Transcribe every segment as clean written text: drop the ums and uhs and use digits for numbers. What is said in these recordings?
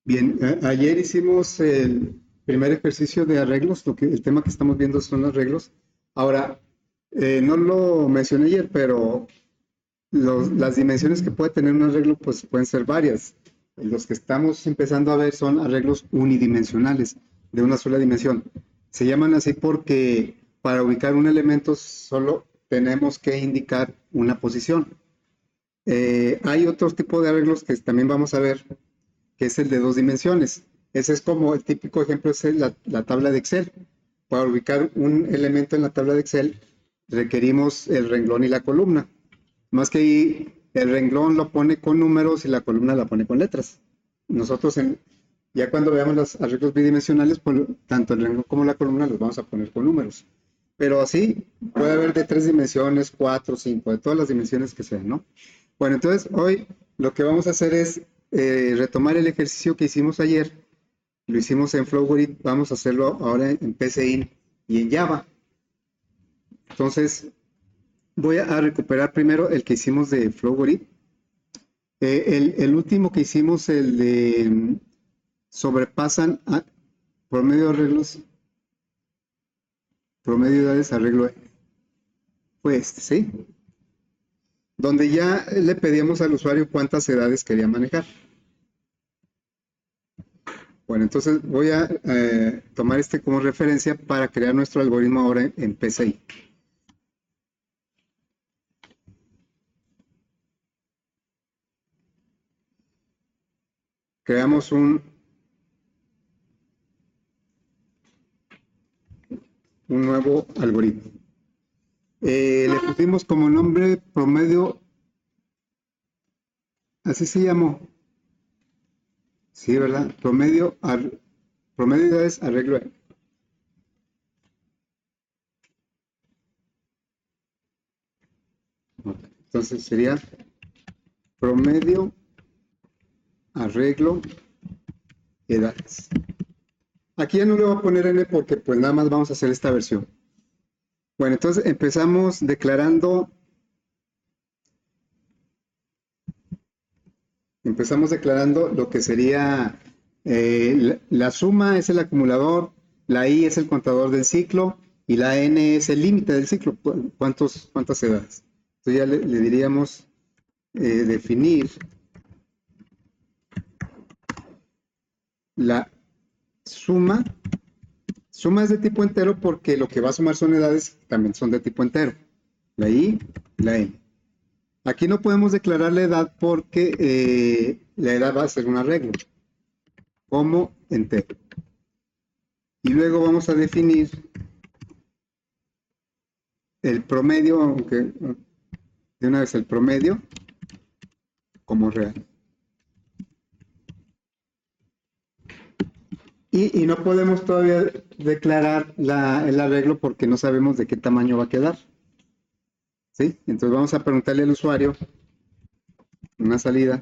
Bien, ayer hicimos el primer ejercicio de arreglos, el tema que estamos viendo son arreglos. Ahora, no lo mencioné ayer, pero las dimensiones que puede tener un arreglo pues pueden ser varias. Los que estamos empezando a ver son arreglos unidimensionales, de una sola dimensión. Se llaman así porque para ubicar un elemento solo tenemos que indicar una posición. Hay otro tipo de arreglos que también vamos a ver, que es el de dos dimensiones. Ese es como el típico ejemplo, es la tabla de Excel. Para ubicar un elemento en la tabla de Excel requerimos el renglón y la columna. Más que ahí, el renglón lo pone con números y la columna la pone con letras. Nosotros ya cuando veamos los arreglos bidimensionales, pues, tanto el renglón como la columna los vamos a poner con números. Pero así puede haber de tres dimensiones, cuatro, cinco, de todas las dimensiones que sean, ¿no? Bueno, entonces hoy lo que vamos a hacer es retomar el ejercicio que hicimos ayer. Lo hicimos en Flowgrid, vamos a hacerlo ahora en PCIN y en Java. Entonces, voy a recuperar primero el que hicimos de Flowgrid. El último que hicimos, el de sobrepasan a promedio de arreglos, promedio de edades, arreglo, fue este, ¿sí? Donde ya le pedíamos al usuario cuántas edades quería manejar. Bueno, entonces voy a tomar este como referencia para crear nuestro algoritmo ahora en PCI. Creamos un nuevo algoritmo. Le pusimos como nombre promedio, así se llamó, sí, ¿verdad? Promedio de edades arreglo. Entonces sería promedio arreglo edades. Aquí ya no le voy a poner n porque pues nada más vamos a hacer esta versión. Bueno, entonces empezamos declarando lo que sería la suma es el acumulador, la i es el contador del ciclo y la n es el límite del ciclo, cuántas edades. Entonces ya le diríamos definir la suma. Suma es de tipo entero porque lo que va a sumar son edades que también son de tipo entero. La i, la n. Aquí no podemos declarar la edad porque la edad va a ser un arreglo como entero. Y luego vamos a definir el promedio, aunque de una vez el promedio como real. Y no podemos todavía declarar el arreglo porque no sabemos de qué tamaño va a quedar. ¿Sí? Entonces vamos a preguntarle al usuario, una salida,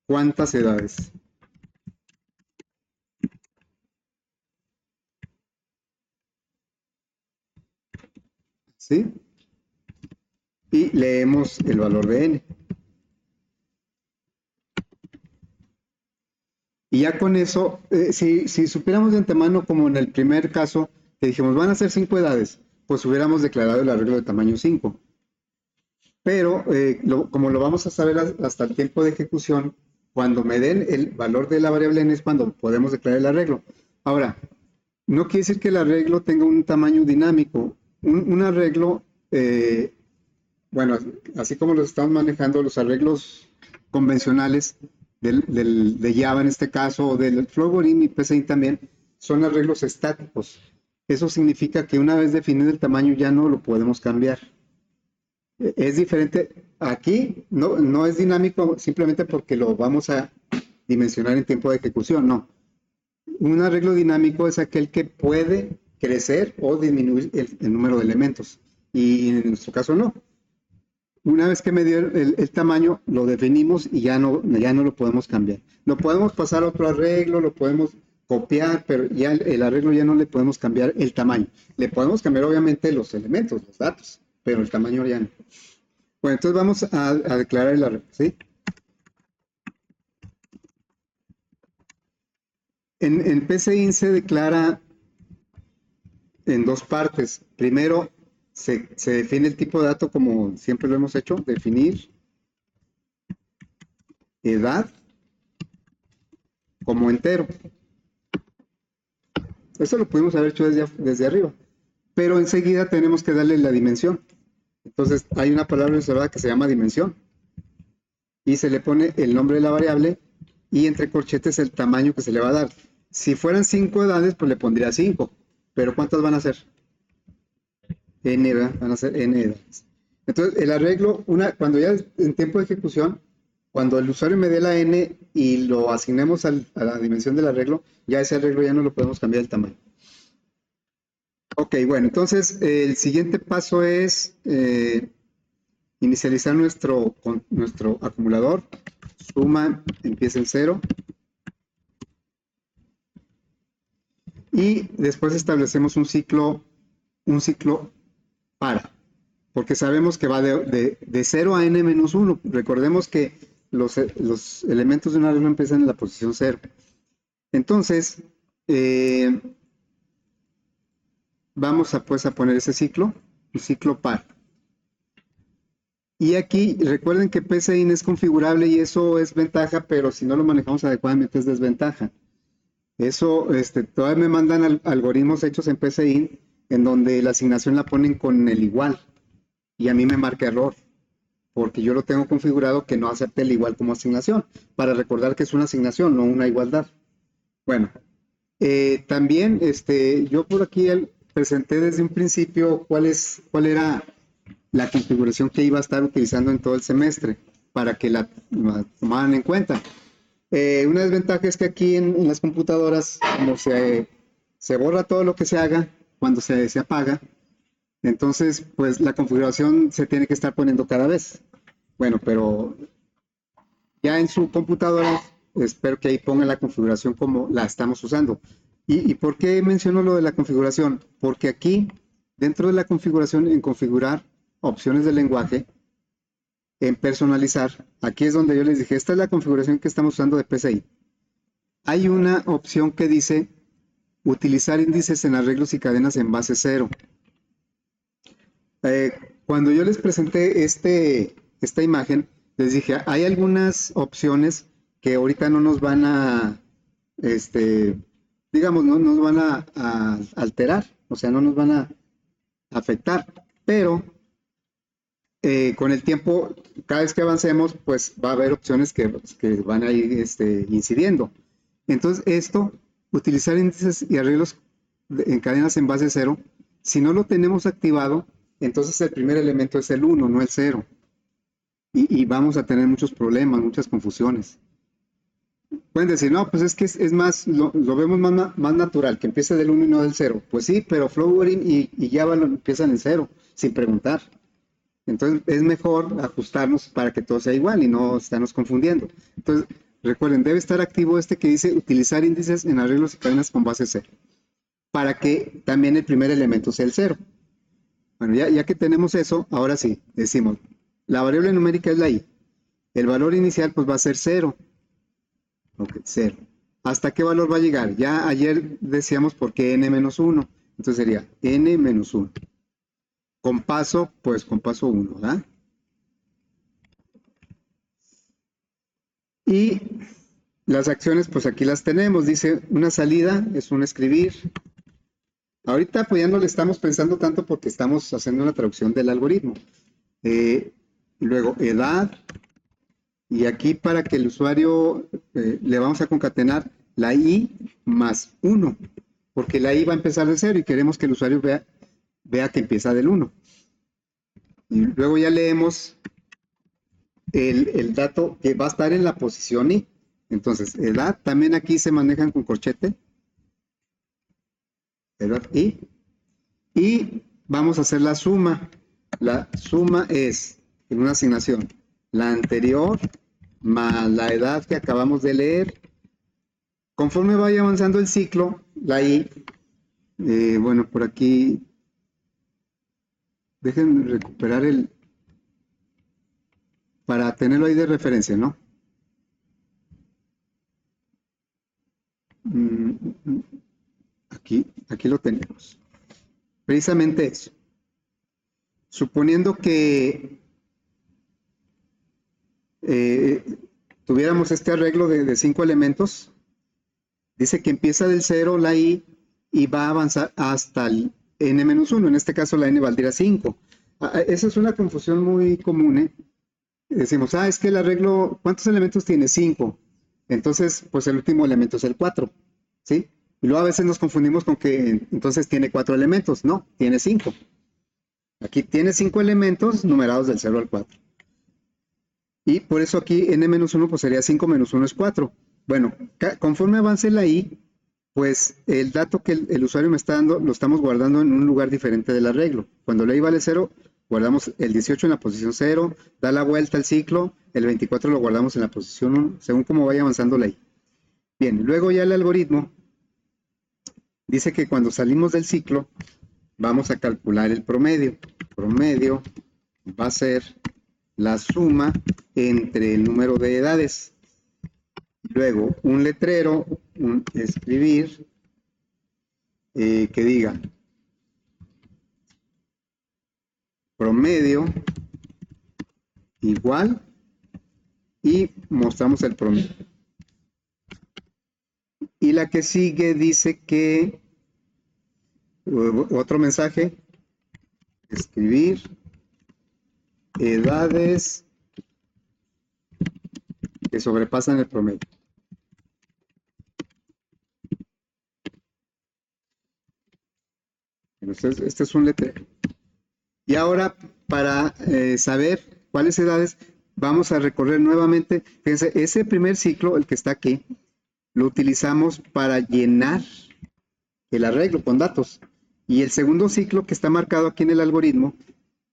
¿cuántas edades? ¿Sí? Y leemos el valor de n. Y ya con eso, si supiéramos de antemano, como en el primer caso, que dijimos, van a ser 5 edades, pues hubiéramos declarado el arreglo de tamaño 5. Pero como lo vamos a saber hasta el tiempo de ejecución, cuando me den el valor de la variable n es cuando podemos declarar el arreglo. Ahora, no quiere decir que el arreglo tenga un tamaño dinámico. Un arreglo, bueno, así como los estamos manejando, los arreglos convencionales de Java en este caso, o del Flowgrid y PCI también, son arreglos estáticos. Eso significa que una vez definido el tamaño ya no lo podemos cambiar. Es diferente. Aquí no es dinámico simplemente porque lo vamos a dimensionar en tiempo de ejecución, no. Un arreglo dinámico es aquel que puede crecer o disminuir el número de elementos. Y en nuestro caso no. Una vez que me dio el tamaño, lo definimos y ya no lo podemos cambiar. Lo podemos pasar a otro arreglo, lo podemos copiar, pero ya el arreglo ya no le podemos cambiar el tamaño. Le podemos cambiar obviamente los elementos, los datos, pero el tamaño ya no. Bueno, entonces vamos a declarar el arreglo, ¿sí? En PCIN se declara en dos partes. Primero, se define el tipo de dato como siempre lo hemos hecho, definir edad como entero. Eso lo pudimos haber hecho desde arriba, pero enseguida tenemos que darle la dimensión. Entonces hay una palabra reservada que se llama dimensión y se le pone el nombre de la variable y entre corchetes el tamaño que se le va a dar. Si fueran 5 edades, pues le pondría 5, pero ¿cuántas van a ser? N, ¿verdad? Van a ser N edades. Entonces, el arreglo, cuando ya en tiempo de ejecución, cuando el usuario me dé la N y lo asignemos a la dimensión del arreglo, ya ese arreglo ya no lo podemos cambiar el tamaño. Ok, bueno, entonces el siguiente paso es inicializar nuestro acumulador. Suma empieza en 0. Y después establecemos un ciclo para, porque sabemos que va de 0 a n-1. Recordemos que los elementos de un arreglo empiezan en la posición 0. Entonces, vamos a, pues, a poner ese ciclo, un ciclo par. Y aquí recuerden que PCIN es configurable y eso es ventaja, pero si no lo manejamos adecuadamente es desventaja. Eso, todavía me mandan algoritmos hechos en PCIN en donde la asignación la ponen con el igual y a mí me marca error porque yo lo tengo configurado que no acepte el igual como asignación para recordar que es una asignación, no una igualdad. Bueno, también yo por aquí presenté desde un principio cuál era la configuración que iba a estar utilizando en todo el semestre para que la tomaran en cuenta. Una desventaja es que aquí en las computadoras, como se borra todo lo que se haga cuando se apaga, entonces pues la configuración se tiene que estar poniendo cada vez. Bueno, pero ya en su computadora espero que ahí ponga la configuración como la estamos usando. ¿Y por qué menciono lo de la configuración? Porque aquí, dentro de la configuración, en configurar opciones de lenguaje, en personalizar, aquí es donde yo les dije, esta es la configuración que estamos usando de PCI. Hay una opción que dice utilizar índices en arreglos y cadenas en base 0. Eh, Cuando yo les presenté esta imagen, les dije, hay algunas opciones que ahorita no nos van a, digamos, no nos van a alterar, o sea, no nos van a afectar, pero con el tiempo, cada vez que avancemos, pues va a haber opciones que van a ir incidiendo. Entonces, utilizar índices y arreglos en cadenas en base 0, si no lo tenemos activado, entonces el primer elemento es el 1, no el 0. Y vamos a tener muchos problemas, muchas confusiones. Pueden decir, no, pues es que es más, lo vemos más natural, que empiece del 1 y no del 0. Pues sí, pero Flowering y Java lo empiezan en 0, sin preguntar. Entonces es mejor ajustarnos para que todo sea igual y no estarnos confundiendo. Entonces, recuerden, debe estar activo que dice utilizar índices en arreglos y cadenas con base 0, para que también el primer elemento sea el 0. Bueno, ya que tenemos eso, ahora sí, decimos, la variable numérica es la i. El valor inicial pues va a ser 0. Ok, 0. ¿Hasta qué valor va a llegar? Ya ayer decíamos por qué n-1. Entonces sería n-1. Con paso, pues con paso 1, ¿verdad? Y las acciones, pues aquí las tenemos. Dice, una salida es un escribir. Ahorita pues ya no le estamos pensando tanto porque estamos haciendo una traducción del algoritmo. Luego, edad. Y aquí para que el usuario le vamos a concatenar la i más 1. Porque la i va a empezar de 0 y queremos que el usuario vea que empieza del 1. Y luego ya leemos el dato que va a estar en la posición i. Entonces, edad, también aquí se manejan con corchete. Edad i. Y vamos a hacer la suma. La suma es, en una asignación, la anterior más la edad que acabamos de leer. Conforme vaya avanzando el ciclo, la i, bueno, por aquí, déjenme recuperar para tenerlo ahí de referencia, ¿no? Aquí lo tenemos. Precisamente eso. Suponiendo que tuviéramos este arreglo de 5 elementos, dice que empieza del 0 la i y va a avanzar hasta el n-1. En este caso la n valdría 5. Esa es una confusión muy común, ¿eh? Decimos, es que el arreglo, ¿cuántos elementos tiene? 5. Entonces, pues el último elemento es el 4, ¿sí? Y luego a veces nos confundimos con que entonces tiene 4 elementos. No, tiene 5. Aquí tiene 5 elementos numerados del 0 al 4. Y por eso aquí n-1 pues sería 5 menos 1 es 4. Bueno, conforme avance la i, pues el dato que el usuario me está dando lo estamos guardando en un lugar diferente del arreglo. Cuando la i vale 0, guardamos el 18 en la posición 0, da la vuelta al ciclo, el 24 lo guardamos en la posición 1, según cómo vaya avanzando la i. Bien, luego ya el algoritmo dice que cuando salimos del ciclo, vamos a calcular el promedio. Promedio va a ser la suma entre el número de edades. Luego, un letrero, escribir, que diga promedio igual y mostramos el promedio. Y la que sigue dice que, otro mensaje, escribir edades que sobrepasan el promedio. Entonces, este es un letrero. Y ahora, para saber cuáles edades, vamos a recorrer nuevamente. Fíjense, ese primer ciclo, el que está aquí, lo utilizamos para llenar el arreglo con datos. Y el segundo ciclo que está marcado aquí en el algoritmo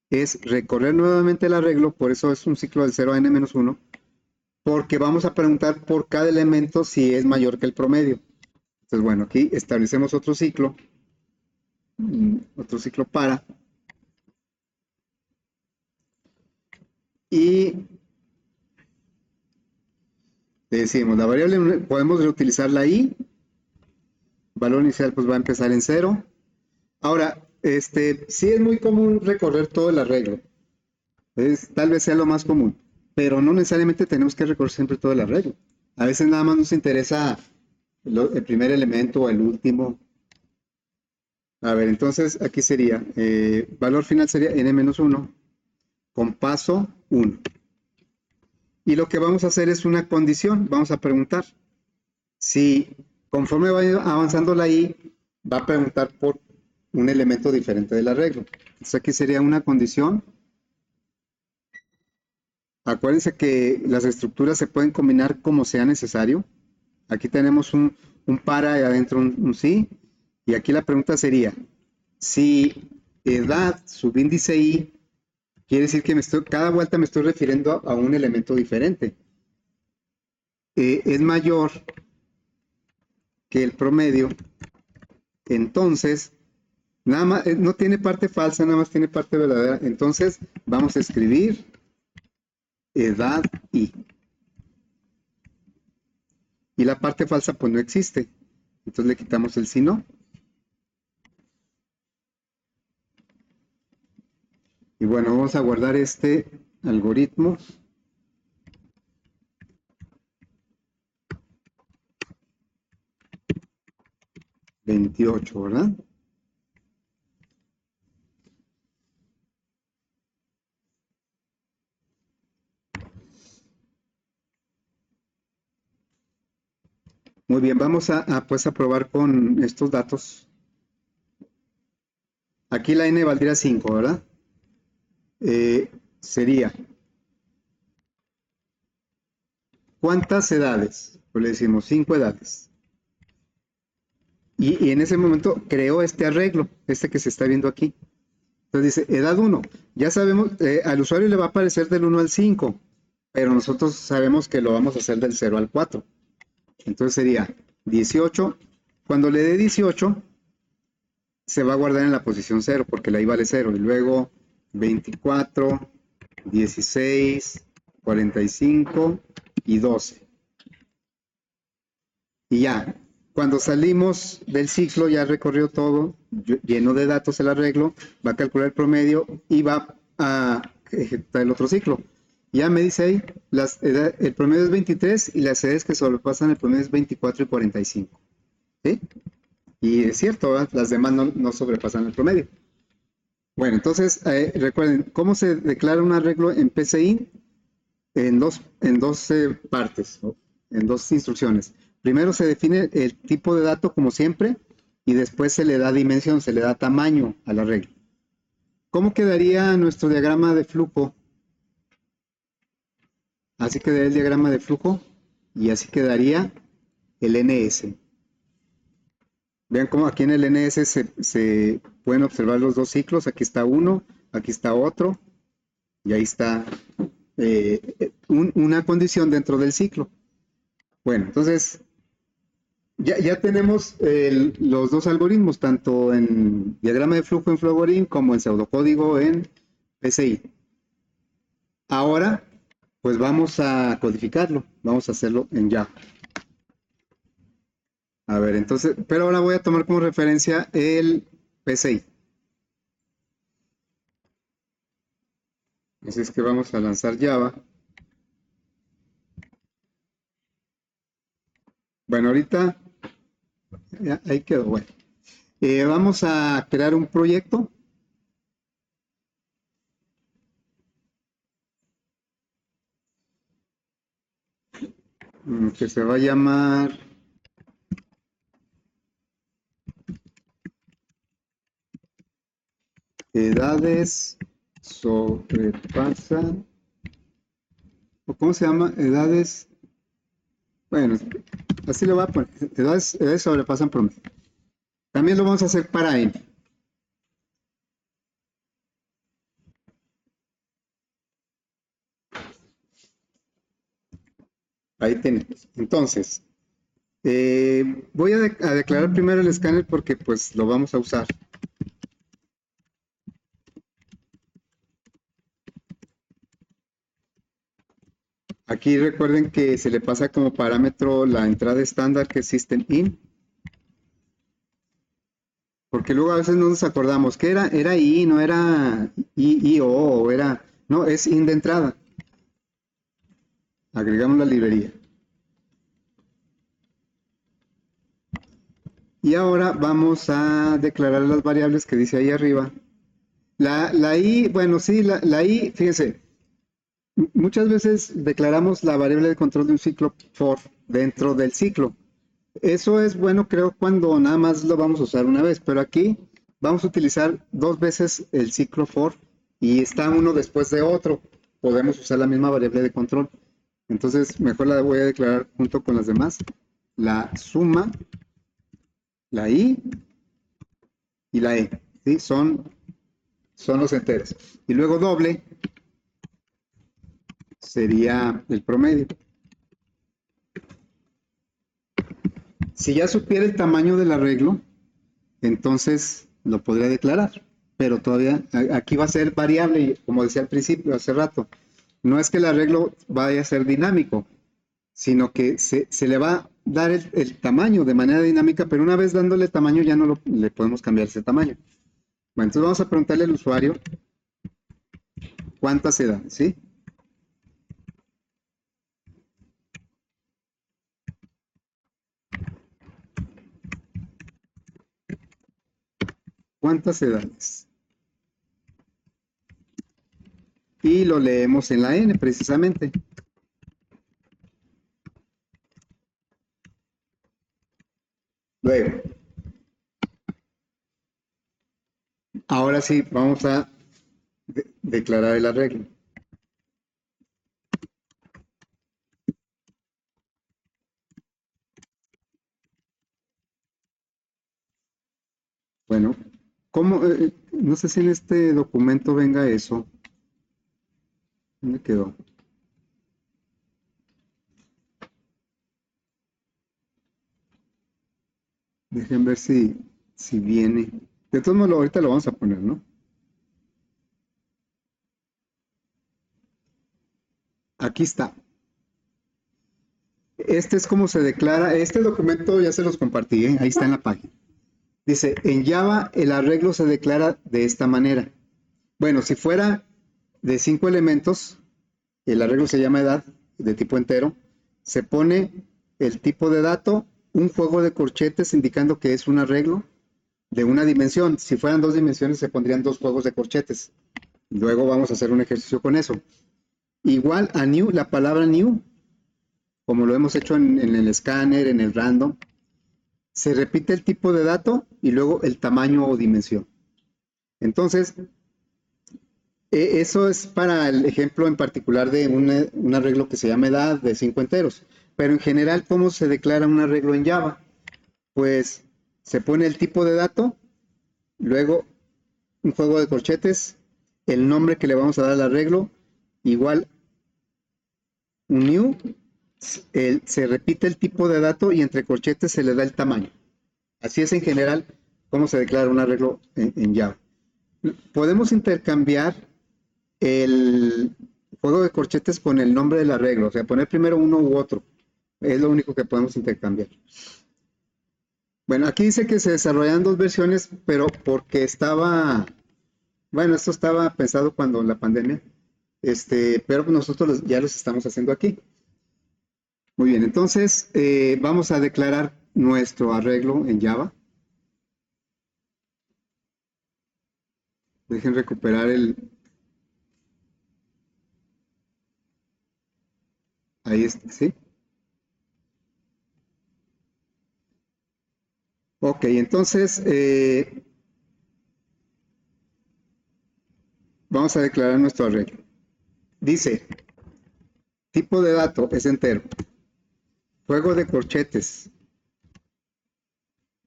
es recorrer nuevamente el arreglo, por eso es un ciclo del 0 a n-1, porque vamos a preguntar por cada elemento si es mayor que el promedio. Entonces, bueno, aquí establecemos otro ciclo para, y decimos, la variable podemos reutilizar la i, valor inicial pues va a empezar en 0. Ahora, sí es muy común recorrer todo el arreglo, tal vez sea lo más común, pero no necesariamente tenemos que recorrer siempre todo el arreglo. A veces nada más nos interesa el primer elemento o el último. A ver, entonces aquí sería, valor final sería n-1 con paso 1. Y lo que vamos a hacer es una condición, vamos a preguntar si conforme va avanzando la i, va a preguntar por un elemento diferente del arreglo. Entonces aquí sería una condición. Acuérdense que las estructuras se pueden combinar como sea necesario. Aquí tenemos un para y adentro un sí. Y aquí la pregunta sería, si edad subíndice i, quiere decir que cada vuelta me estoy refiriendo a un elemento diferente. Es mayor que el promedio, entonces, nada más, no tiene parte falsa, nada más tiene parte verdadera. Entonces, vamos a escribir edad i. Y la parte falsa, pues no existe. Entonces le quitamos el si no. Y bueno, vamos a guardar este algoritmo. $28, ¿verdad? Muy bien, vamos pues a probar con estos datos. Aquí la n valdría 5, ¿verdad? Sería, ¿cuántas edades? Pues le decimos 5 edades. Y en ese momento creó este arreglo, este que se está viendo aquí. Entonces dice, edad 1. Ya sabemos, al usuario le va a aparecer del 1 al 5, pero nosotros sabemos que lo vamos a hacer del 0 al 4. Entonces sería 18. Cuando le dé 18, se va a guardar en la posición 0, porque la i vale 0. Y luego 24, 16, 45 y 12. Y ya, Cuando salimos del ciclo, ya recorrió todo, lleno de datos el arreglo, va a calcular el promedio y va a ejecutar el otro ciclo. Ya me dice ahí, el promedio es 23 y las edades que sobrepasan el promedio es 24 y 45. ¿Sí? Y es cierto, ¿verdad? Las demás no sobrepasan el promedio. Bueno, entonces recuerden, ¿cómo se declara un arreglo en PCI? En dos partes, ¿no? En dos instrucciones. Primero se define el tipo de dato como siempre y después se le da dimensión, se le da tamaño al arreglo. ¿Cómo quedaría nuestro diagrama de flujo? Así quedaría el diagrama de flujo y así quedaría el NS. Vean cómo aquí en el NS se pueden observar los dos ciclos. Aquí está uno, aquí está otro y ahí está una condición dentro del ciclo. Bueno, entonces ya tenemos los dos algoritmos, tanto en diagrama de flujo en Flogorín como en pseudocódigo en PCI. Ahora, pues vamos a codificarlo, vamos a hacerlo en Java. A ver, entonces, pero ahora voy a tomar como referencia el PCI. Así es que vamos a lanzar Java. Bueno, ahorita, ya, ahí quedó, bueno. Vamos a crear un proyecto. Que se va a llamar edades sobrepasan, o cómo se llama, edades, bueno, así le voy a poner, edades sobrepasan promedio. También lo vamos a hacer para N. Ahí tenemos. Entonces, voy a declarar primero el escáner porque pues lo vamos a usar. Aquí recuerden que se le pasa como parámetro la entrada estándar que es system_in, porque luego a veces no nos acordamos que era i, no era io, o era, no, es in de entrada. Agregamos la librería. Y ahora vamos a declarar las variables que dice ahí arriba. La i, bueno, sí, la i, fíjense, muchas veces declaramos la variable de control de un ciclo for dentro del ciclo. Eso es bueno, creo, cuando nada más lo vamos a usar una vez, pero aquí vamos a utilizar dos veces el ciclo for y está uno después de otro. Podemos usar la misma variable de control. Entonces, mejor la voy a declarar junto con las demás. La suma, la i y la e, ¿sí? Son los enteros. Y luego doble sería el promedio. Si ya supiera el tamaño del arreglo, entonces lo podría declarar, pero todavía aquí va a ser variable, como decía al principio, hace rato. No es que el arreglo vaya a ser dinámico, sino que se le va a dar el tamaño de manera dinámica, pero una vez dándole tamaño ya no le podemos cambiar ese tamaño. Bueno, entonces vamos a preguntarle al usuario cuántas se dan, ¿sí? ¿Cuántas edades? Y lo leemos en la N precisamente. Luego, ahora sí, vamos a declarar el arreglo. Bueno, ¿cómo? No sé si en este documento venga eso. ¿Dónde quedó? Dejen ver si viene. De todos modos, ahorita lo vamos a poner, ¿no? Aquí está. Este es como se declara, este documento ya se los compartí, ahí está en la página. Dice, en Java el arreglo se declara de esta manera. Bueno, si fuera de 5 elementos, el arreglo se llama edad, de tipo entero, se pone el tipo de dato, un juego de corchetes indicando que es un arreglo de una dimensión. Si fueran 2 dimensiones se pondrían 2 juegos de corchetes. Luego vamos a hacer un ejercicio con eso. Igual a new, la palabra new, como lo hemos hecho en el escáner, en el random, se repite el tipo de dato y luego el tamaño o dimensión. Entonces, eso es para el ejemplo en particular de un arreglo que se llama edad de 5 enteros. Pero en general, ¿cómo se declara un arreglo en Java? Pues se pone el tipo de dato, luego un juego de corchetes, el nombre que le vamos a dar al arreglo, igual un new, se repite el tipo de dato y entre corchetes se le da el tamaño. Así es en general cómo se declara un arreglo en Java. Podemos intercambiar el juego de corchetes con el nombre del arreglo, o sea, poner primero uno u otro. Es lo único que podemos intercambiar. Bueno, aquí dice que se desarrollan 2 versiones, pero porque estaba, bueno, esto estaba pensado cuando la pandemia, pero nosotros ya los estamos haciendo aquí. Muy bien, entonces vamos a declarar nuestro arreglo en Java. Dejen recuperar ahí está, ¿sí? Ok, entonces vamos a declarar nuestro arreglo. Dice, tipo de dato es entero. Juego de corchetes.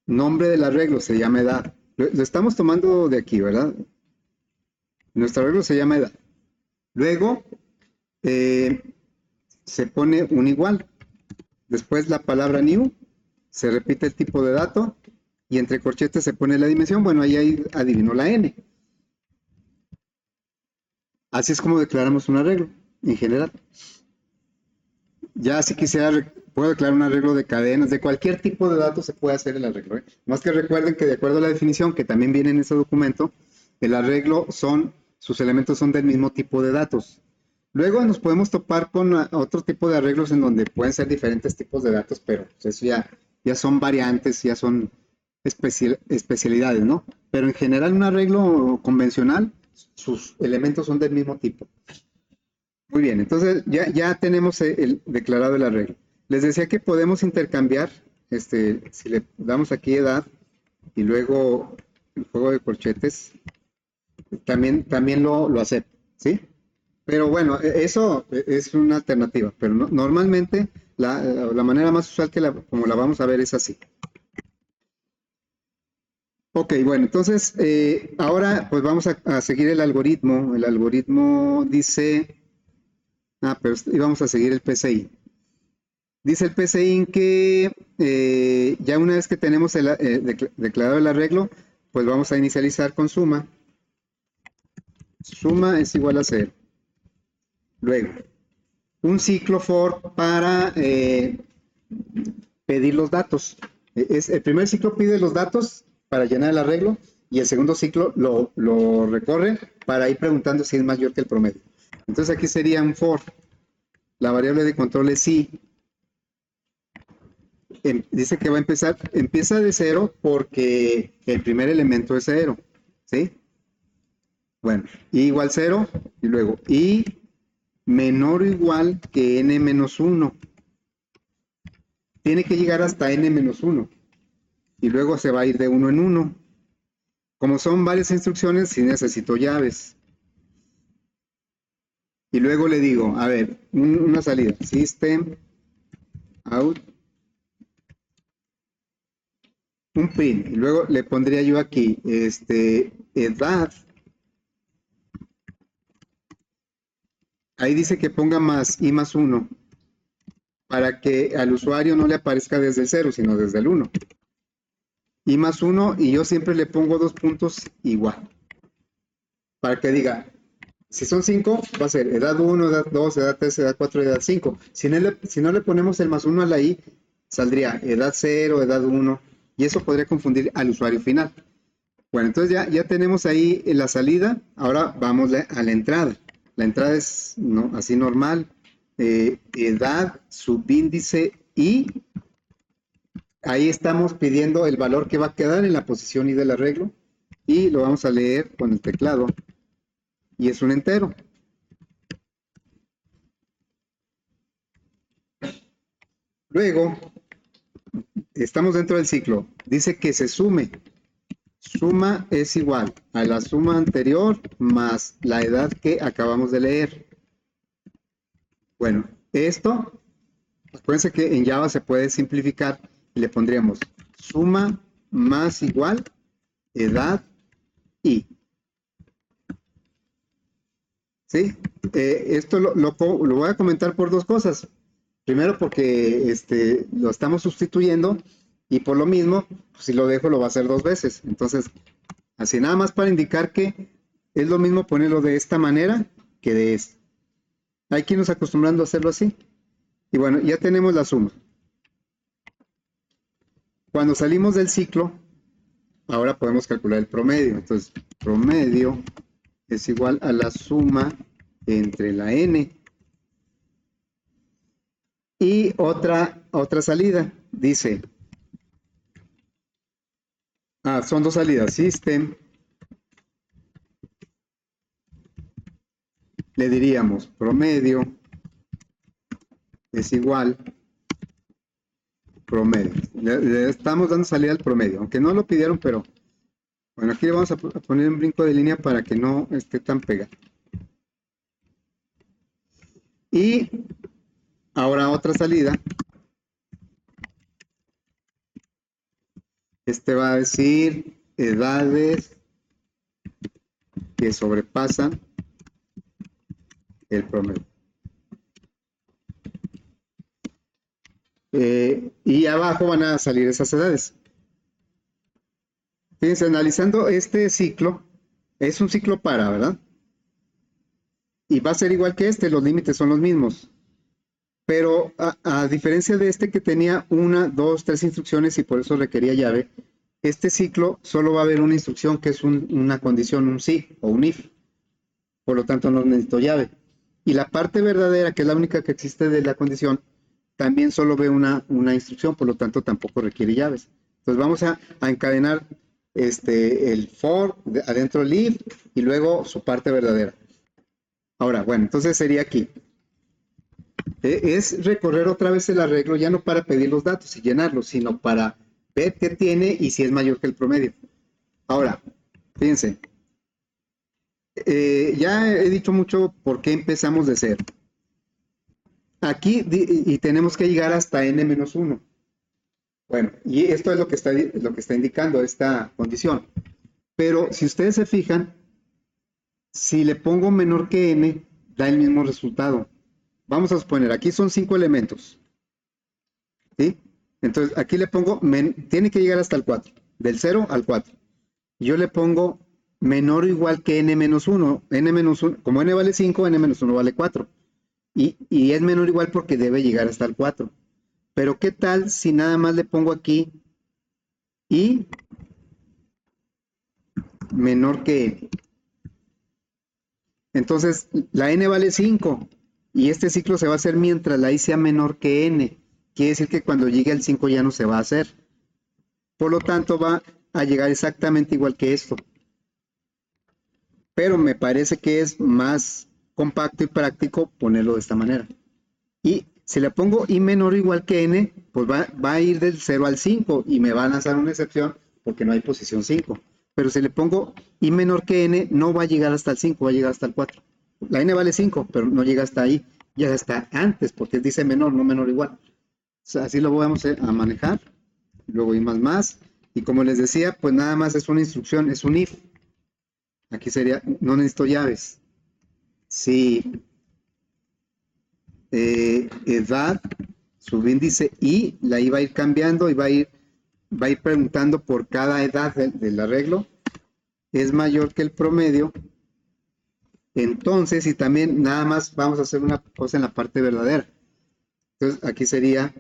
Nombre del arreglo se llama edad. Lo estamos tomando de aquí, ¿verdad? Nuestro arreglo se llama edad. Luego se pone un igual. Después la palabra new, se repite el tipo de dato y entre corchetes se pone la dimensión. Bueno, ahí adivinó la n. Así es como declaramos un arreglo, en general. Ya si quisiera, puedo declarar un arreglo de cadenas, de cualquier tipo de datos se puede hacer el arreglo. Más que recuerden que de acuerdo a la definición que también viene en ese documento, el arreglo sus elementos son del mismo tipo de datos. Luego nos podemos topar con otro tipo de arreglos en donde pueden ser diferentes tipos de datos, pero pues eso ya son variantes, ya son especialidades, ¿no? Pero en general un arreglo convencional, sus elementos son del mismo tipo. Muy bien, entonces ya tenemos declarado el arreglo. Les decía que podemos intercambiar, si le damos aquí edad y luego el juego de corchetes, también lo acepto, ¿sí? Pero bueno, eso es una alternativa, pero normalmente la manera más usual como la vamos a ver es así. Ok, bueno, entonces ahora pues vamos a seguir el algoritmo. El algoritmo dice, pero íbamos a seguir el PCI. Dice el PCI que ya una vez que tenemos declarado el arreglo, pues vamos a inicializar con suma. Suma es igual a 0. Luego, un ciclo for para pedir los datos. El primer ciclo pide los datos para llenar el arreglo y el segundo ciclo lo recorre para ir preguntando si es mayor que el promedio. Entonces aquí sería un for. La variable de control es si. Dice que empieza de 0 porque el primer elemento es 0, ¿sí? Bueno, i igual 0 y luego i menor o igual que n menos 1. Tiene que llegar hasta n menos 1 y luego se va a ir de 1 en 1. Como son varias instrucciones, sí necesito llaves. Y luego le digo, a ver, una salida, system out un print y luego le pondría yo aquí edad. Ahí dice que ponga más i más 1 para que al usuario no le aparezca desde el 0 sino desde el 1. I más 1 y yo siempre le pongo 2 puntos igual para que diga Si son 5, va a ser edad 1, edad 2, edad 3, edad 4, edad 5. Si no le ponemos el más 1 a la i, saldría edad 0, edad 1, y eso podría confundir al usuario final. Bueno, entonces ya tenemos ahí la salida. Ahora vamos a la entrada. La entrada es así normal. Edad, subíndice y ahí estamos pidiendo el valor que va a quedar en la posición i del arreglo y lo vamos a leer con el teclado y es un entero. Luego, estamos dentro del ciclo. Dice que se sume. Suma es igual a la suma anterior más la edad que acabamos de leer. Bueno, esto, acuérdense que en Java se puede simplificar y le pondríamos suma más igual edad y. ¿Sí? Esto lo voy a comentar por dos cosas. Primero porque lo estamos sustituyendo y por lo mismo, pues, si lo dejo lo va a hacer dos veces. Entonces, así nada más para indicar que es lo mismo ponerlo de esta manera que de esta. Hay que irnos acostumbrando a hacerlo así. Y bueno, ya tenemos la suma. Cuando salimos del ciclo, ahora podemos calcular el promedio. Entonces, promedio es igual a la suma entre la n. Y otra salida, dice, son dos salidas, system, le diríamos promedio es igual promedio. Le estamos dando salida al promedio, aunque no lo pidieron, pero bueno, aquí le vamos a poner un brinco de línea para que no esté tan pegado. Y ahora otra salida. Va a decir edades que sobrepasan el promedio. Y abajo van a salir esas edades. Fíjense, analizando este ciclo, es un ciclo para, ¿verdad? Y va a ser igual que los límites son los mismos. Pero a diferencia de que tenía 1, 2, 3 instrucciones y por eso requería llave, este ciclo solo va a haber una instrucción que es una condición, un si o un if. Por lo tanto, no necesito llave. Y la parte verdadera, que es la única que existe de la condición, también solo ve una instrucción, por lo tanto, tampoco requiere llaves. Entonces, vamos a encadenar el for adentro del if y luego su parte verdadera. Ahora, bueno, entonces sería aquí. Es recorrer otra vez el arreglo, ya no para pedir los datos y llenarlos, sino para ver qué tiene y si es mayor que el promedio. Ahora, fíjense, ya he dicho mucho por qué empezamos de cero. Aquí y tenemos que llegar hasta n-1. Bueno, y esto es lo que está indicando esta condición. Pero si ustedes se fijan, si le pongo menor que n, da el mismo resultado. Vamos a suponer, aquí son 5 elementos. ¿Sí? Entonces, aquí le pongo, tiene que llegar hasta el 4, del 0 al 4. Yo le pongo menor o igual que n-1. N-1, como n vale 5, n-1 vale 4. Y es menor o igual porque debe llegar hasta el 4. Pero ¿qué tal si nada más le pongo aquí y menor que n? Entonces, la n vale 5 y este ciclo se va a hacer mientras la i sea menor que n. Quiere decir que cuando llegue al 5 ya no se va a hacer. Por lo tanto, va a llegar exactamente igual que esto. Pero me parece que es más compacto y práctico ponerlo de esta manera. Y si le pongo i menor o igual que n, pues va a ir del 0 al 5 y me va a lanzar una excepción porque no hay posición 5. Pero si le pongo i menor que n, no va a llegar hasta el 5, va a llegar hasta el 4. La n vale 5, pero no llega hasta ahí, ya está antes porque dice menor, no menor o igual. O sea, así lo vamos a manejar. Luego i más. Y como les decía, pues nada más es una instrucción, es un if. Aquí sería, no necesito llaves. Si edad, subíndice y la i va a ir cambiando y va a ir preguntando por cada edad del arreglo. Es mayor que el promedio. Entonces, y también nada más vamos a hacer una cosa en la parte verdadera. Entonces, aquí sería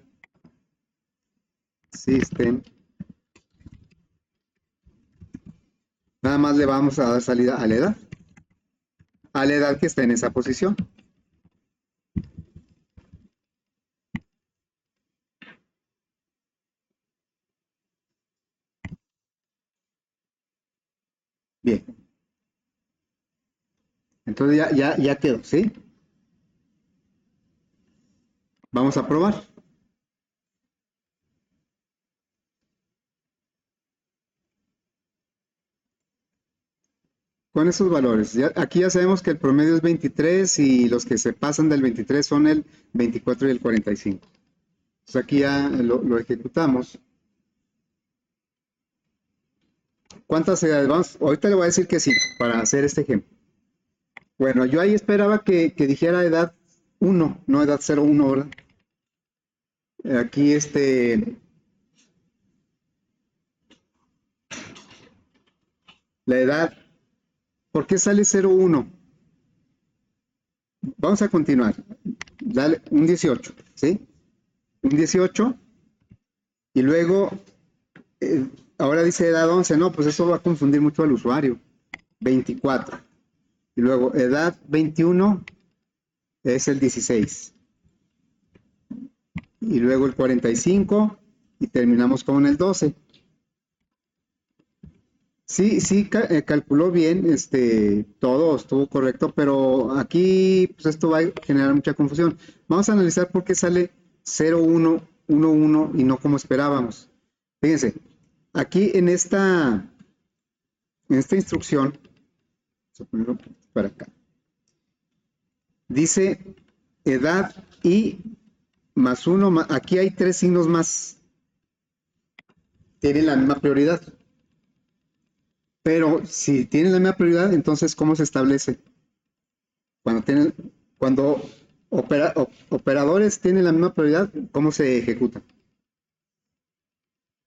system. Nada más le vamos a dar salida a la edad que está en esa posición. Bien. Entonces ya quedó, ¿sí? Vamos a probar. Con esos valores. Aquí ya sabemos que el promedio es 23 y los que se pasan del 23 son el 24 y el 45. Entonces aquí ya lo ejecutamos. ¿Cuántas edades vamos? Ahorita le voy a decir que sí, para hacer este ejemplo. Bueno, yo ahí esperaba que dijera edad 1, no edad 0, 1, ¿verdad? Aquí la edad, ¿por qué sale 0, 1? Vamos a continuar. Dale un 18, ¿sí? Un 18 y luego, ahora dice edad 11, no, pues eso va a confundir mucho al usuario. 24. Y luego edad 21 es el 16. Y luego el 45 y terminamos con el 12. Sí, calculó bien, todo estuvo correcto, pero aquí pues esto va a generar mucha confusión. Vamos a analizar por qué sale 0, 1, 1, 1 y no como esperábamos. Fíjense, aquí en esta instrucción, vamos a ponerlo para acá, dice edad y más 1, aquí hay 3 signos más, tienen la misma prioridad. Pero si tienen la misma prioridad, entonces, ¿cómo se establece? Cuando operadores tienen la misma prioridad, ¿cómo se ejecuta?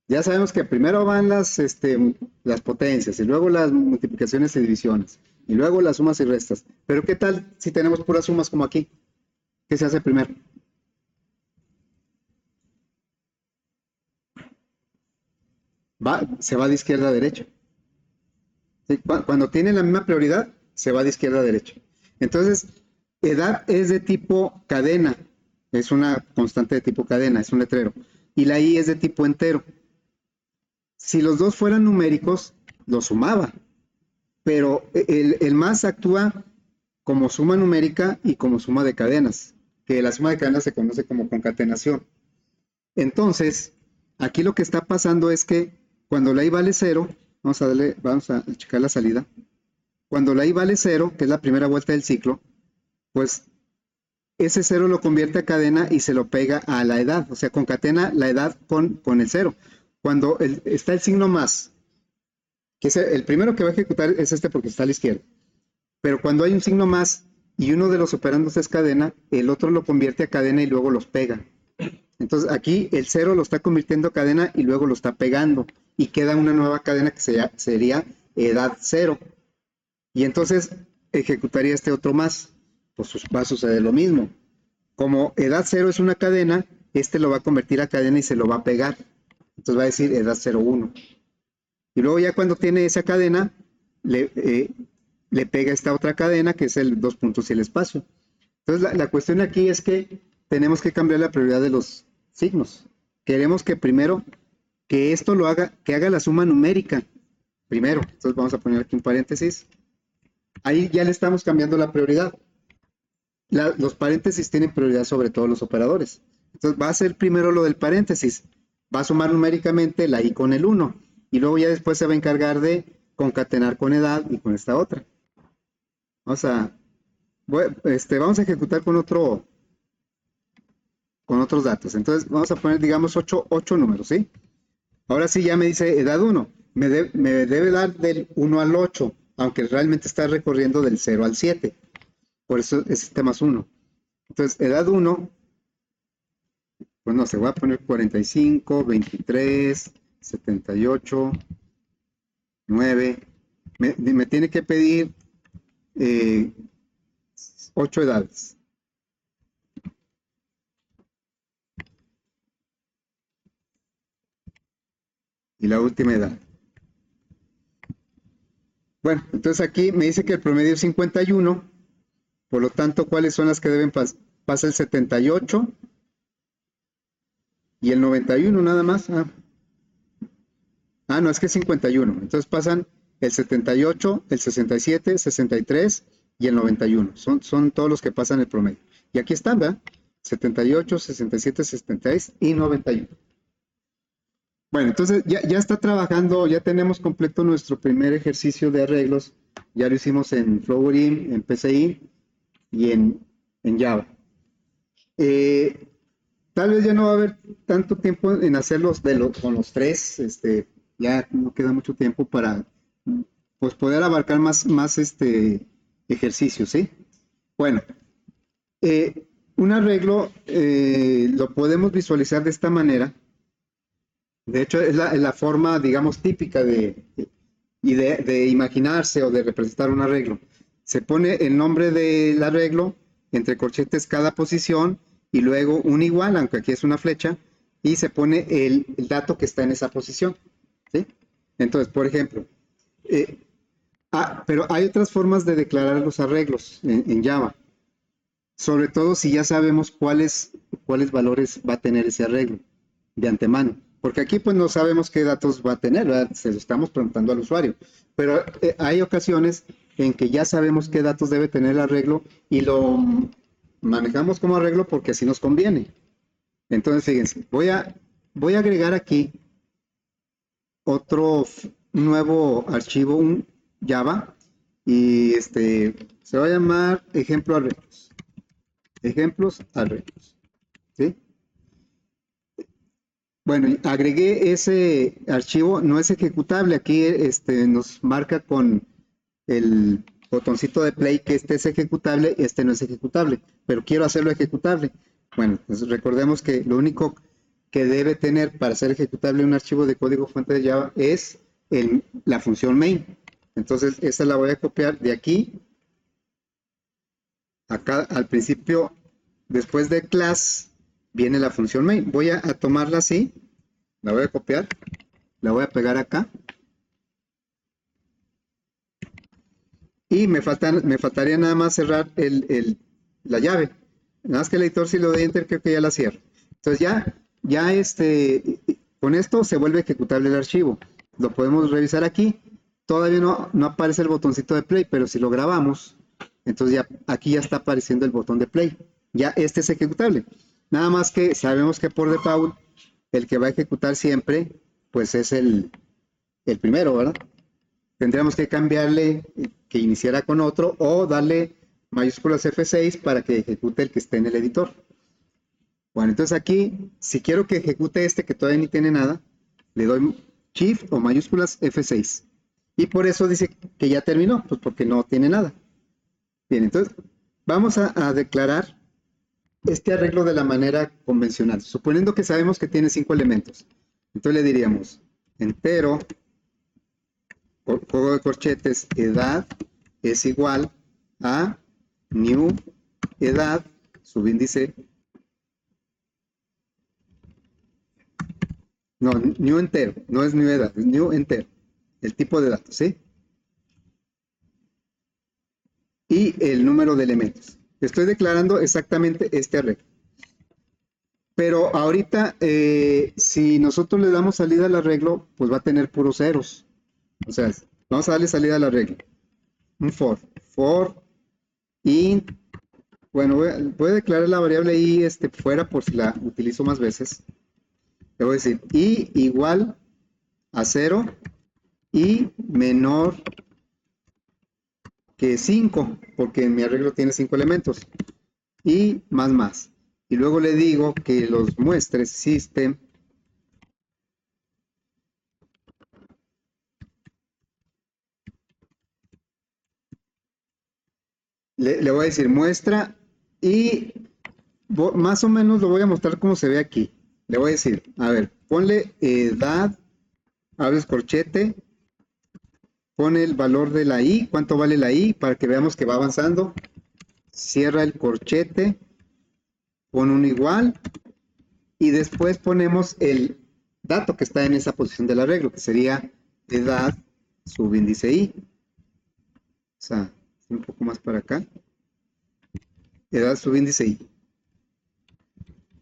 Ya sabemos que primero van las potencias y luego las multiplicaciones y divisiones y luego las sumas y restas. Pero ¿qué tal si tenemos puras sumas como aquí? ¿Qué se hace primero? Se va de izquierda a derecha. ¿Sí? Cuando tienen la misma prioridad, se va de izquierda a derecha. Entonces, edad es de tipo cadena, es una constante de tipo cadena, es un letrero. Y la I es de tipo entero. Si los dos fueran numéricos, lo sumaba, pero el más actúa como suma numérica y como suma de cadenas, que la suma de cadenas se conoce como concatenación. Entonces, aquí lo que está pasando es que cuando la I vale 0, vamos a checar la salida. Cuando la I vale 0, que es la primera vuelta del ciclo, pues ese 0 lo convierte a cadena y se lo pega a la edad, o sea, concatena la edad con el 0. Cuando está el signo más, que es el primero que va a ejecutar es este porque está a la izquierda, pero cuando hay un signo más y uno de los operandos es cadena, el otro lo convierte a cadena y luego los pega. Entonces aquí el 0 lo está convirtiendo a cadena y luego lo está pegando y queda una nueva cadena que sería edad 0. Y entonces ejecutaría este otro más, pues va a suceder lo mismo. Como edad 0 es una cadena, este lo va a convertir a cadena y se lo va a pegar. Entonces va a decir edad 0, 1. Y luego ya cuando tiene esa cadena, le pega esta otra cadena que es el 2 puntos y el espacio. Entonces la cuestión aquí es que tenemos que cambiar la prioridad de los signos. Queremos que primero, que esto lo haga, que haga la suma numérica. Primero, entonces vamos a poner aquí un paréntesis. Ahí ya le estamos cambiando la prioridad. Los paréntesis tienen prioridad sobre todos los operadores. Entonces va a ser primero lo del paréntesis. Va a sumar numéricamente la I con el 1. Y luego ya después se va a encargar de concatenar con edad y con esta otra. Vamos a ejecutar con otros datos. Entonces vamos a poner, digamos, 8 números, ¿sí? Ahora sí ya me dice edad 1. Me debe dar del 1 al 8, aunque realmente está recorriendo del 0 al 7. Por eso es este más 1. Entonces, edad 1, pues no sé, voy a poner 45, 23, 78, 9. Me tiene que pedir 8 edades. Y la última edad. Bueno, entonces aquí me dice que el promedio es 51. Por lo tanto, ¿cuáles son las que deben pasar? Pasa el 78 y el 91 nada más. No, es que es 51. Entonces pasan el 78, el 67, 63 y el 91. Son todos los que pasan el promedio. Y aquí están, ¿verdad? 78, 67, 73 y 91. Bueno, entonces ya está trabajando, ya tenemos completo nuestro primer ejercicio de arreglos. Ya lo hicimos en Flowrim, en PCI y en Java. Tal vez ya no va a haber tanto tiempo en hacerlos con los tres, ya no queda mucho tiempo para pues poder abarcar más ejercicios, ¿sí? Bueno, un arreglo lo podemos visualizar de esta manera. De hecho, es la forma, digamos, típica de imaginarse o de representar un arreglo. Se pone el nombre del arreglo entre corchetes cada posición y luego un igual, aunque aquí es una flecha, y se pone el dato que está en esa posición, ¿sí? Entonces, por ejemplo, pero hay otras formas de declarar los arreglos en Java, sobre todo si ya sabemos cuáles valores va a tener ese arreglo de antemano. Porque aquí pues no sabemos qué datos va a tener, ¿verdad? Se lo estamos preguntando al usuario. Pero hay ocasiones en que ya sabemos qué datos debe tener el arreglo y lo manejamos como arreglo porque así nos conviene. Entonces, fíjense, voy a agregar aquí otro nuevo archivo, un Java, y se va a llamar ejemplo arreglos. Ejemplos arreglos, ¿sí? Bueno, agregué ese archivo, no es ejecutable, aquí nos marca con el botoncito de play que este es ejecutable, este no es ejecutable, pero quiero hacerlo ejecutable. Bueno, pues recordemos que lo único que debe tener para ser ejecutable un archivo de código fuente de Java es la función main. Entonces, esta la voy a copiar de aquí, acá al principio, después de class, viene la función main. Voy a tomarla así, la voy a copiar, la voy a pegar acá. Y me faltaría nada más cerrar la llave. Nada más que el editor si lo doy enter creo que ya la cierro. Entonces ya con esto se vuelve ejecutable el archivo. Lo podemos revisar aquí. Todavía no aparece el botoncito de play, pero si lo grabamos, entonces ya aquí ya está apareciendo el botón de play. Ya este es ejecutable. Nada más que sabemos que por default el que va a ejecutar siempre pues es el primero, ¿verdad? Tendríamos que cambiarle que iniciara con otro o darle mayúsculas F6 para que ejecute el que esté en el editor. Bueno, entonces aquí, si quiero que ejecute este que todavía ni tiene nada, le doy Shift o mayúsculas F6. Y por eso dice que ya terminó, pues porque no tiene nada. Bien, entonces vamos a declarar este arreglo de la manera convencional, suponiendo que sabemos que tiene 5 elementos. Entonces le diríamos entero, juego de corchetes, edad es igual a new edad, subíndice, no, new entero, no es new edad, es new entero, el tipo de datos, ¿sí? Y el número de elementos. Estoy declarando exactamente este arreglo. Pero ahorita, si nosotros le damos salida al arreglo, pues va a tener puros ceros. O sea, vamos a darle salida al arreglo. Un for int, bueno, voy a declarar la variable i fuera por si la utilizo más veces. Le voy a decir i igual a 0 y menor que 5, porque mi arreglo tiene 5 elementos. Y más. Y luego le digo que los muestre system le voy a decir muestra y más o menos lo voy a mostrar como se ve aquí. Le voy a decir, a ver, ponle edad, abres corchete, pone el valor de la i, cuánto vale la i, para que veamos que va avanzando. cierra el corchete, pone un igual y después ponemos el dato que está en esa posición del arreglo, que sería edad subíndice I. O sea, un poco más para acá. Edad subíndice I.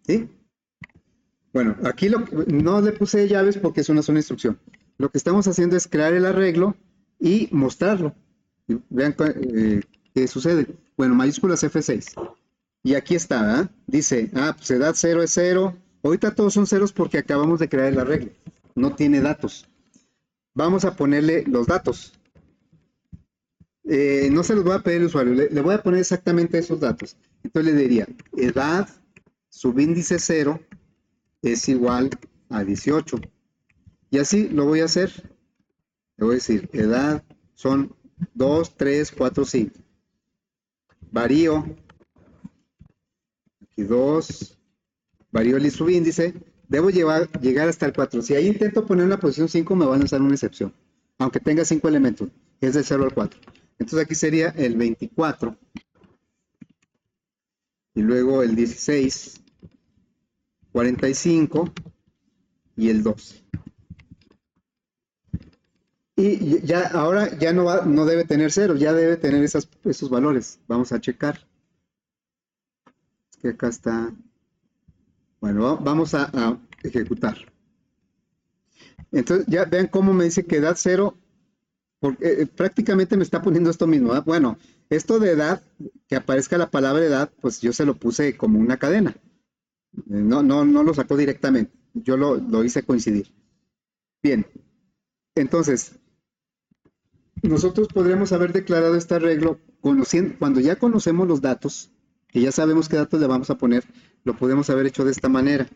¿Sí? Bueno, aquí no le puse llaves porque es una sola instrucción. Lo que estamos haciendo es crear el arreglo y mostrarlo. Vean qué sucede. Bueno, mayúsculas F6. Y aquí está, ¿eh? Dice, pues edad 0 es 0. Ahorita todos son ceros porque acabamos de crear el arreglo. No tiene datos. Vamos a ponerle los datos. No se los voy a pedir al usuario, le voy a poner exactamente esos datos. Entonces le diría, edad subíndice 0 es igual a 18. Y así lo voy a hacer. Le voy a decir, edad son 2, 3, 4, 5. Varío, aquí 2, varío el subíndice. Debo llegar hasta el 4. Si ahí intento poner una posición 5, me van a usar una excepción. Aunque tenga 5 elementos, es del 0 al 4. Entonces aquí sería el 24. Y luego el 16, 45 y el 12. Y ya ahora ya no debe tener 0, ya debe tener esos valores. Vamos a checar. Es que acá está. Bueno, vamos a ejecutar. Entonces ya vean cómo me dice que edad 0, porque prácticamente me está poniendo esto mismo, ¿eh? Bueno, esto de edad, que aparezca la palabra edad, pues yo se lo puse como una cadena. No lo sacó directamente. Yo lo hice coincidir. Bien, entonces, nosotros podríamos haber declarado este arreglo cuando ya conocemos los datos, que ya sabemos qué datos le vamos a poner, lo podemos haber hecho de esta manera.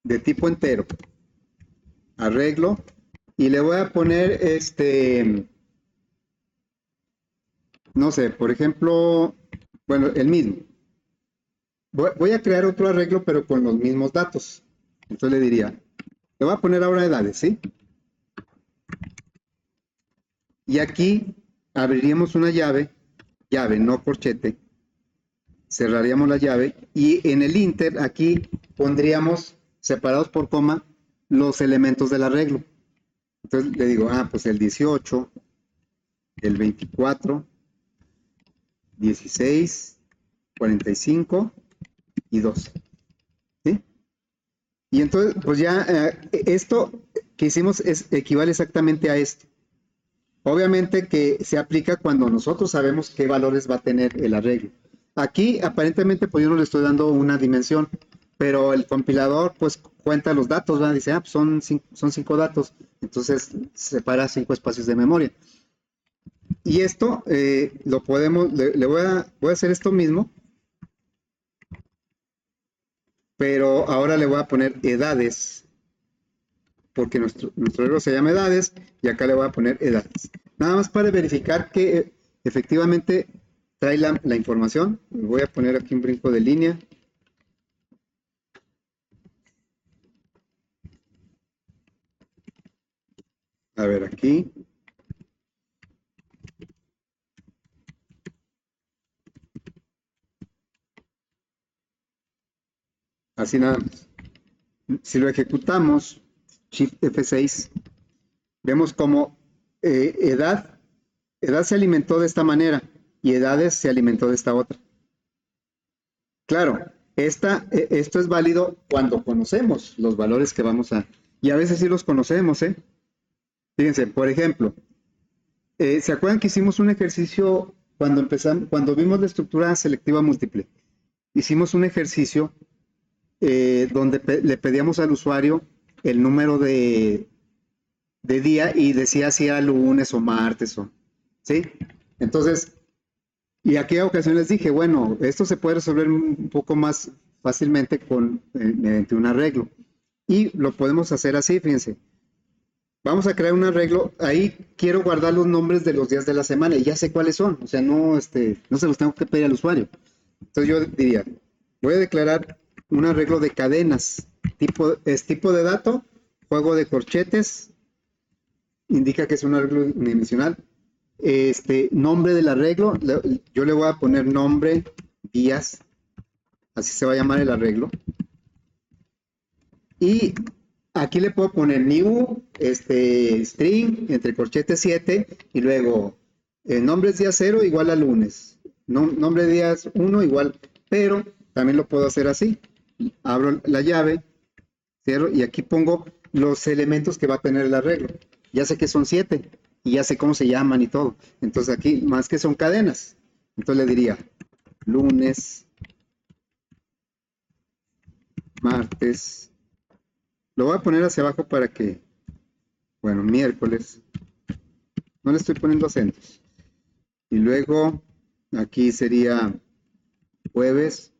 De tipo entero. Arreglo. Y le voy a poner no sé, por ejemplo, bueno, el mismo. Voy a crear otro arreglo, pero con los mismos datos. Entonces le diría, le voy a poner ahora edades, ¿sí? Y aquí abriríamos una llave, no corchete, cerraríamos la llave y en el inter aquí pondríamos separados por coma los elementos del arreglo. Entonces le digo, pues el 18, el 24, 16, 45 y 12. ¿Sí? Y entonces, pues ya esto que hicimos equivale exactamente a esto. Obviamente que se aplica cuando nosotros sabemos qué valores va a tener el arreglo. Aquí aparentemente pues yo no le estoy dando una dimensión, pero el compilador pues cuenta los datos, ¿verdad? Dice, pues son 5 datos, entonces separa 5 espacios de memoria. Y esto lo podemos, voy a hacer esto mismo, pero ahora le voy a poner edades, porque nuestro arreglo se llama edades, y acá le voy a poner edades. Nada más para verificar que efectivamente trae la información. Voy a poner aquí un brinco de línea. A ver, aquí. Así nada más. Si lo ejecutamos, Shift F6, vemos como edad se alimentó de esta manera y edades se alimentó de esta otra. Claro, esto es válido cuando conocemos los valores que vamos a... Y a veces sí los conocemos, ¿eh? Fíjense, por ejemplo, ¿se acuerdan que hicimos un ejercicio cuando vimos la estructura selectiva múltiple? Hicimos un ejercicio donde le pedíamos al usuario el número de día y decía si era lunes o martes, ¿sí? Entonces, y aquella ocasión les dije, bueno, esto se puede resolver un poco más fácilmente mediante un arreglo. Y lo podemos hacer así, fíjense. Vamos a crear un arreglo. Ahí quiero guardar los nombres de los días de la semana y ya sé cuáles son. O sea, no se los tengo que pedir al usuario. Entonces yo diría, voy a declarar un arreglo de cadenas. Tipo de dato, juego de corchetes, indica que es un arreglo unidimensional. nombre del arreglo, yo le voy a poner nombre días, así se va a llamar el arreglo. Y aquí le puedo poner new, string, entre corchetes 7, y luego nombres día 0 igual a lunes, nombre días 1 igual, pero también lo puedo hacer así. Abro la llave, cierro, y aquí pongo los elementos que va a tener el arreglo. Ya sé que son 7, y ya sé cómo se llaman y todo. Entonces aquí, más que son cadenas, entonces le diría lunes, martes, lo voy a poner hacia abajo para que, bueno, miércoles, no le estoy poniendo acentos. Y luego aquí sería jueves,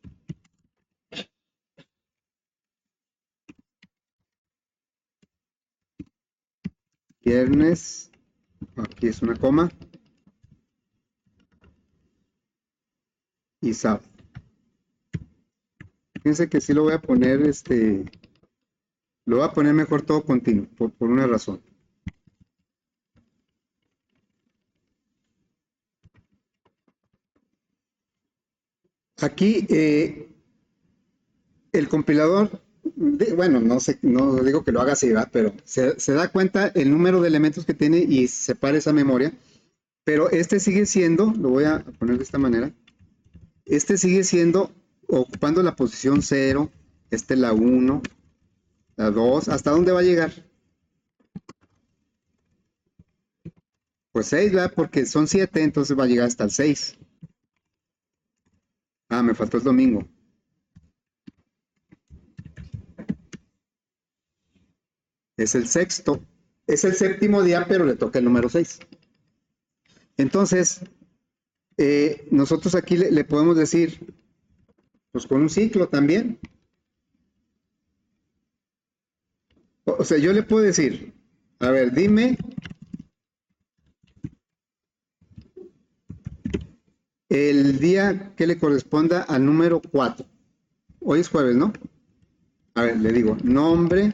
viernes, aquí es una coma, y sábado. Fíjense que sí lo voy a poner, lo voy a poner mejor todo continuo, por una razón. Aquí el compilador, bueno, no sé, no digo que lo haga así, ¿verdad? Pero se da cuenta el número de elementos que tiene y separa esa memoria. Pero este sigue siendo, lo voy a poner de esta manera, este sigue siendo ocupando la posición 0, la 1, la 2, ¿hasta dónde va a llegar? Pues 6, ¿verdad? Porque son 7, entonces va a llegar hasta el 6. Ah, me faltó el domingo. Es el sexto. Es el séptimo día, pero le toca el número 6. Entonces, nosotros aquí le podemos decir, pues con un ciclo también. O sea, yo le puedo decir, a ver, dime el día que le corresponda al número 4. Hoy es jueves, ¿no? A ver, le digo, nombres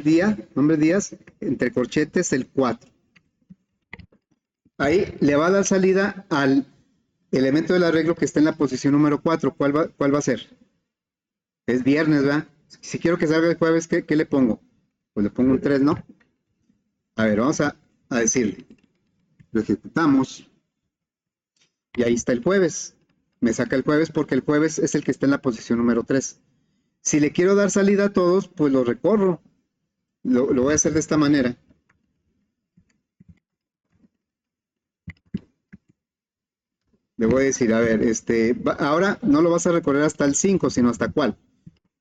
días, entre corchetes el 4. Ahí le va a dar salida al elemento del arreglo que está en la posición número 4. ¿Cuál va a ser? Es viernes, ¿verdad? Si quiero que salga el jueves, ¿qué le pongo? Pues le pongo un 3, ¿no? A ver, vamos a decirle. Lo ejecutamos. Y ahí está el jueves. Me saca el jueves porque el jueves es el que está en la posición número 3. Si le quiero dar salida a todos, pues lo recorro. Lo voy a hacer de esta manera. Le voy a decir, a ver, ahora no lo vas a recorrer hasta el 5, sino hasta cuál.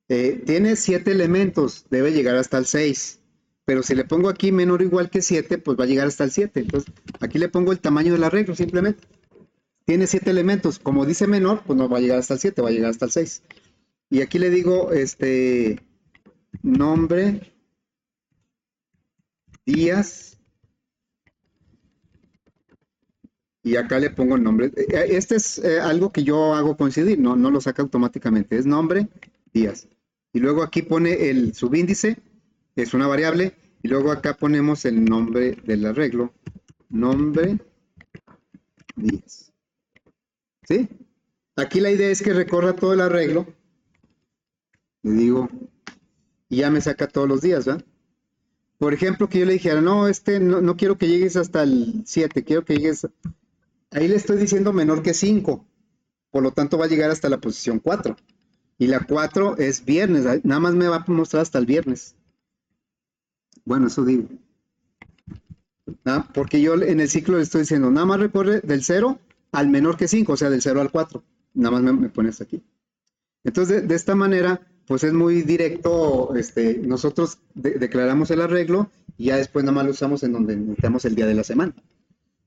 Tiene 7 elementos, debe llegar hasta el 6. Pero si le pongo aquí menor o igual que 7, pues va a llegar hasta el 7. Entonces, aquí le pongo el tamaño del arreglo simplemente. Tiene 7 elementos. Como dice menor, pues no va a llegar hasta el 7, va a llegar hasta el 6. Y aquí le digo, nombre, días, y acá le pongo el nombre. Este es algo que yo hago coincidir, no lo saca automáticamente. Es nombre, días. Y luego aquí pone el subíndice, es una variable, y luego acá ponemos el nombre del arreglo, nombre, días. ¿Sí? Aquí la idea es que recorra todo el arreglo, le digo, y ya me saca todos los días, ¿verdad? Por ejemplo, que yo le dijera, no, no quiero que llegues hasta el 7, quiero que llegues, ahí le estoy diciendo menor que 5, por lo tanto va a llegar hasta la posición 4. Y la 4 es viernes, nada más me va a mostrar hasta el viernes. Bueno, eso digo. Porque yo en el ciclo le estoy diciendo, nada más recorre del 0 al menor que 5, o sea, del 0 al 4. Nada más me pones aquí. Entonces, de esta manera, pues es muy directo, nosotros declaramos el arreglo y ya después nada más lo usamos en donde necesitamos el día de la semana.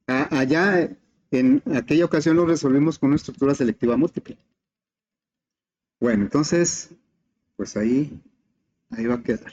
Allá, en aquella ocasión lo resolvimos con una estructura selectiva múltiple. Bueno, entonces, pues ahí va a quedar.